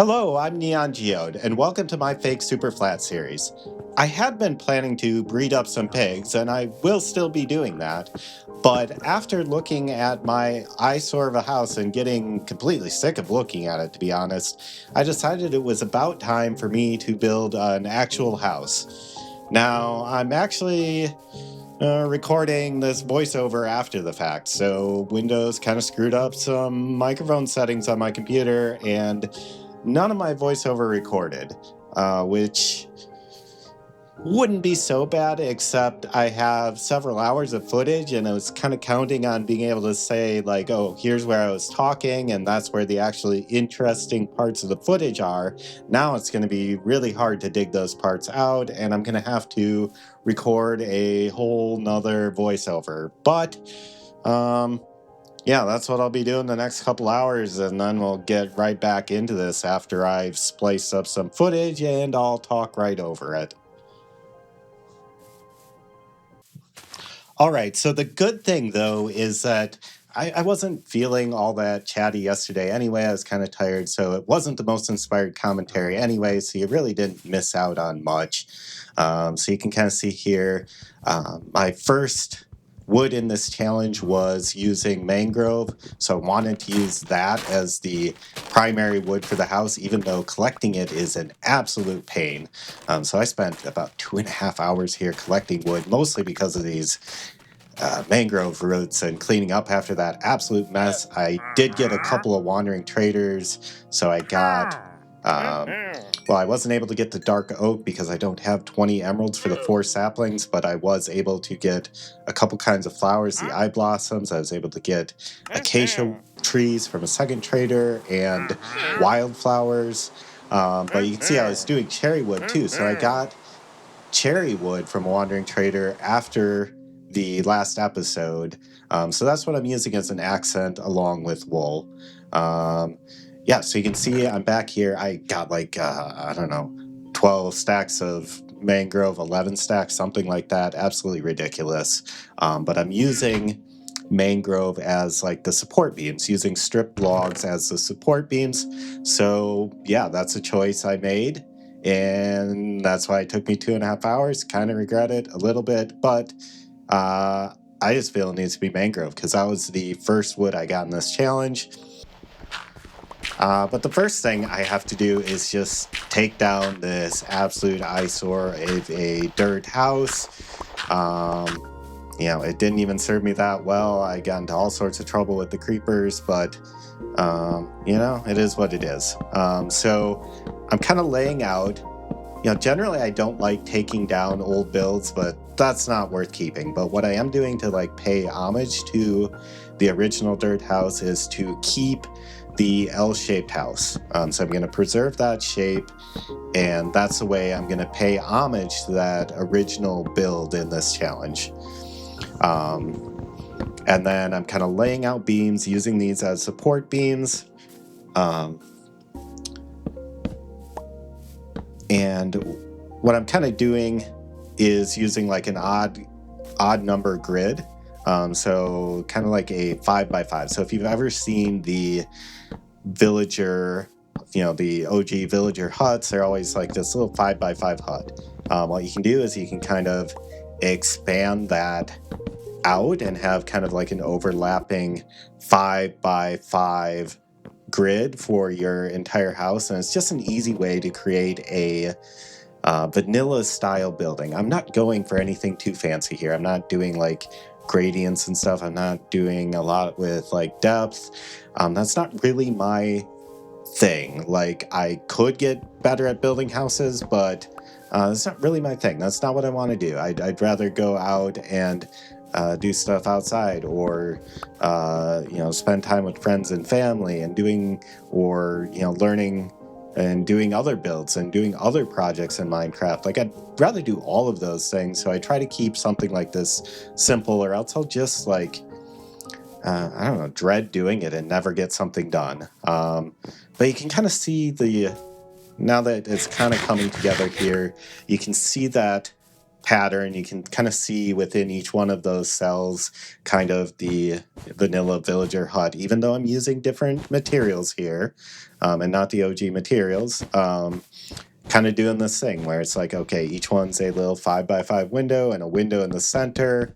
Hello, I'm Neon Geode, and welcome to my Fake Super Flat series. I had been planning to breed up some pigs, and I will still be doing that, but after looking at my eyesore of a house and getting completely sick of looking at it, to be honest, I decided it was about time for me to build an actual house. Now, I'm actually recording this voiceover after the fact. So Windows kind of screwed up some microphone settings on my computer, and none of my voiceover recorded, which wouldn't be so bad, except I have several hours of footage, and I was kind of counting on being able to say, like, oh, here's where I was talking, and that's where the actually interesting parts of the footage are. Now it's going to be really hard to dig those parts out, and I'm going to have to record a whole nother voiceover. But, yeah, that's what I'll be doing the next couple hours, and then we'll get right back into this after I've spliced up some footage, and I'll talk right over it. All right, so the good thing, though, is that I wasn't feeling all that chatty yesterday anyway. I was kind of tired, so it wasn't the most inspired commentary anyway, so you really didn't miss out on much. So you can kind of see here, my first wood in this challenge was using mangrove, so I wanted to use that as the primary wood for the house, even though collecting it is an absolute pain. So I spent about 2.5 hours here collecting wood, mostly because of these mangrove roots and cleaning up after that absolute mess. I did get a couple of wandering traders, so I got, well, I wasn't able to get the dark oak because I don't have 20 emeralds for the 4 saplings, but I was able to get a couple kinds of flowers, the eye blossoms. I was able to get acacia trees from a second trader and wildflowers. But you can see I was doing cherry wood too, so I got cherry wood from a wandering trader after the last episode. So that's what I'm using as an accent along with wool. Yeah, so you can see I'm back here. I got like, I don't know, 12 stacks of mangrove, 11 stacks, something like that. Absolutely ridiculous. But I'm using mangrove as like the support beams, using stripped logs as the support beams. So yeah, that's a choice I made. And that's why it took me 2.5 hours. Kind of regret it a little bit, but I just feel it needs to be mangrove because that was the first wood I got in this challenge. But the first thing I have to do is just take down this absolute eyesore of a dirt house. It didn't even serve me that well. I got into all sorts of trouble with the creepers, but, it is what it is. So I'm kind of laying out. Generally I don't like taking down old builds, but that's not worth keeping. But what I am doing to like pay homage to the original dirt house is to keep the L-shaped house. So I'm going to preserve that shape, and that's the way I'm going to pay homage to that original build in this challenge. And then I'm kind of laying out beams, using these as support beams. And what I'm kind of doing is using like an odd number grid. So kind of like a 5x5. So if you've ever seen the villager, the OG villager huts, they're always like this little 5x5 hut. What you can do is you can kind of expand that out and have kind of like an overlapping 5x5 grid for your entire house, and it's just an easy way to create a vanilla style building. I'm not going for anything too fancy here. I'm not doing like gradients and stuff. I'm not doing a lot with like depth. That's not really my thing. Like, I could get better at building houses, but it's not really my thing. That's not what I want to do. I'd rather go out and do stuff outside, or spend time with friends and family and doing, or learning and doing other builds and doing other projects in Minecraft. Like, I'd rather do all of those things. So I try to keep something like this simple, or else I'll just like, I don't know, dread doing it and never get something done. But you can kind of see now that it's kind of coming together here, you can see that pattern. You can kind of see within each one of those cells kind of the vanilla villager hut, even though I'm using different materials here and not the OG materials. Kind of doing this thing where it's like, okay, each one's a little 5x5 window and a window in the center.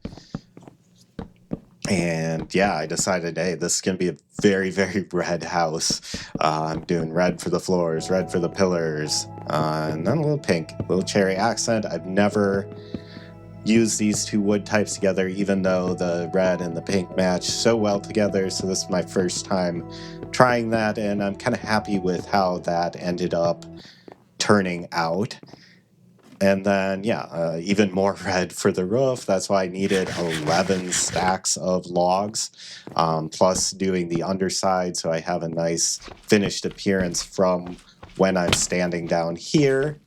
And yeah, I decided, hey, this is going to be a very, very red house. I'm doing red for the floors, red for the pillars, and then a little pink, a little cherry accent. I've never used these two wood types together, even though the red and the pink match so well together. So this is my first time trying that, and I'm kind of happy with how that ended up turning out. And then, yeah, even more red for the roof. That's why I needed 11 stacks of logs, plus doing the underside so I have a nice finished appearance from when I'm standing down here.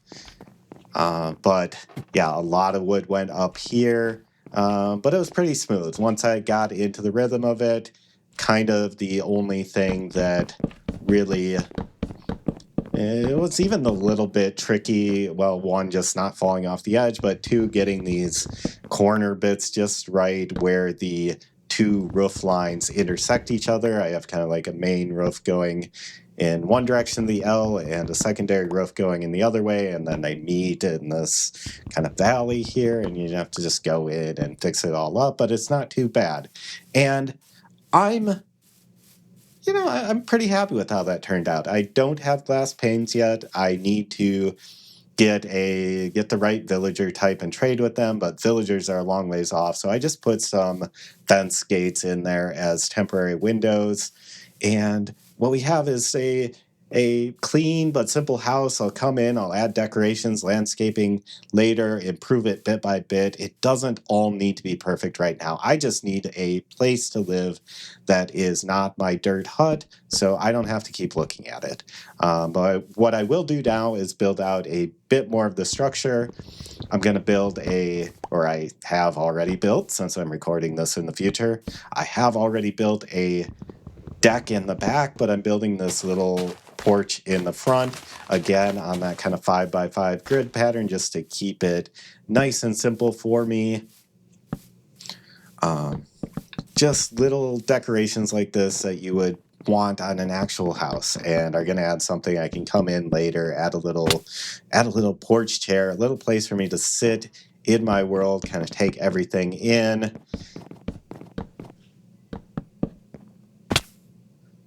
But yeah, a lot of wood went up here, but it was pretty smooth. Once I got into the rhythm of it, kind of the only thing that really it was even a little bit tricky. Well, one, just not falling off the edge, but two, getting these corner bits just right where the two roof lines intersect each other. I have kind of like a main roof going in one direction, the L, and a secondary roof going in the other way, and then they meet in this kind of valley here, and you have to just go in and fix it all up, but it's not too bad. And I'm I'm pretty happy with how that turned out. I don't have glass panes yet. I need to get the right villager type and trade with them, but villagers are a long ways off. So I just put some fence gates in there as temporary windows. And what we have is a clean but simple house. I'll come in, I'll add decorations, landscaping later, improve it bit by bit. It doesn't all need to be perfect right now. I just need a place to live that is not my dirt hut, so I don't have to keep looking at it. But what I will do now is build out a bit more of the structure. I'm going to build or I have already built, since I'm recording this in the future, I have already built a deck in the back, but I'm building this little porch in the front, again on that kind of 5x5 grid pattern, just to keep it nice and simple for me. Just little decorations like this that you would want on an actual house, and are going to add something I can come in later, add a little porch chair, a little place for me to sit in my world, kind of take everything in.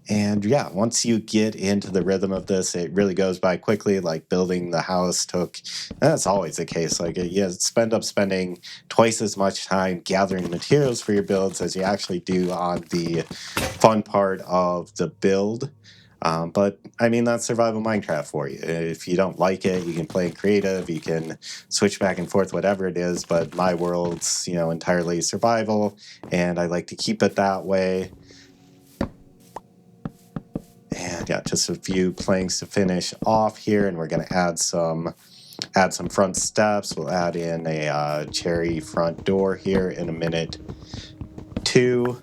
And yeah, once you get into the rhythm of this, it really goes by quickly. Like building the house that's always the case. Like you end up spending twice as much time gathering materials for your builds as you actually do on the fun part of the build. But I mean, that's survival Minecraft for you. If you don't like it, you can play creative, you can switch back and forth, whatever it is. But my world's, entirely survival, and I like to keep it that way. And yeah, just a few planks to finish off here, and we're going to add some front steps. We'll add in a cherry front door here in a minute too.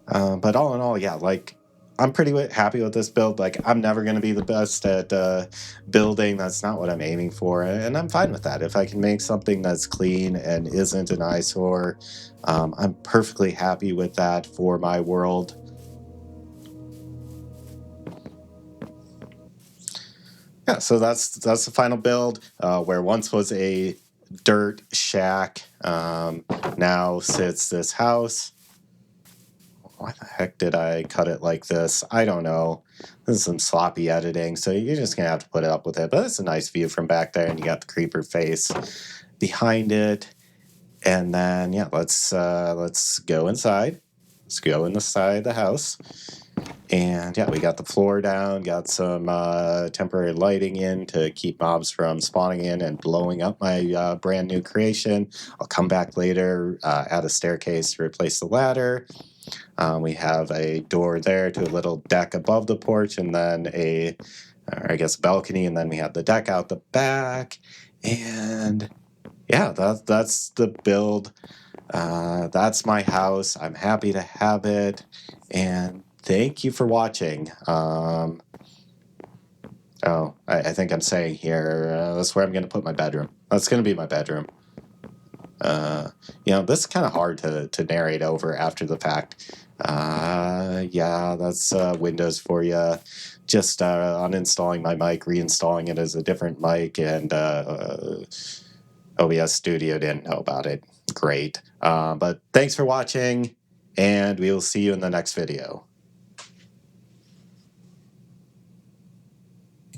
But all in all, yeah, like I'm pretty happy with this build. Like I'm never going to be the best at building. That's not what I'm aiming for, and I'm fine with that. If I can make something that's clean and isn't an eyesore, I'm perfectly happy with that for my world. Yeah, so that's the final build. Where once was a dirt shack, now sits this house. Why the heck did I cut it like this? I don't know. This is some sloppy editing, so you're just gonna have to put it up with it. But it's a nice view from back there, and you got the creeper face behind it. And then yeah, let's go inside. Let's go in the side of the house. And yeah, we got the floor down, got some temporary lighting in to keep mobs from spawning in and blowing up my brand new creation. I'll come back later, add a staircase to replace the ladder. We have a door there to a little deck above the porch, and then a balcony, and then we have the deck out the back. And yeah, that's the build. That's my house. I'm happy to have it, and thank you for watching. Oh, I think I'm saying here, that's where I'm going to put my bedroom. That's going to be my bedroom. This is kind of hard to narrate over after the fact. Yeah, that's Windows for you. Just uninstalling my mic, reinstalling it as a different mic, and OBS Studio didn't know about it. Great. But thanks for watching, and we will see you in the next video.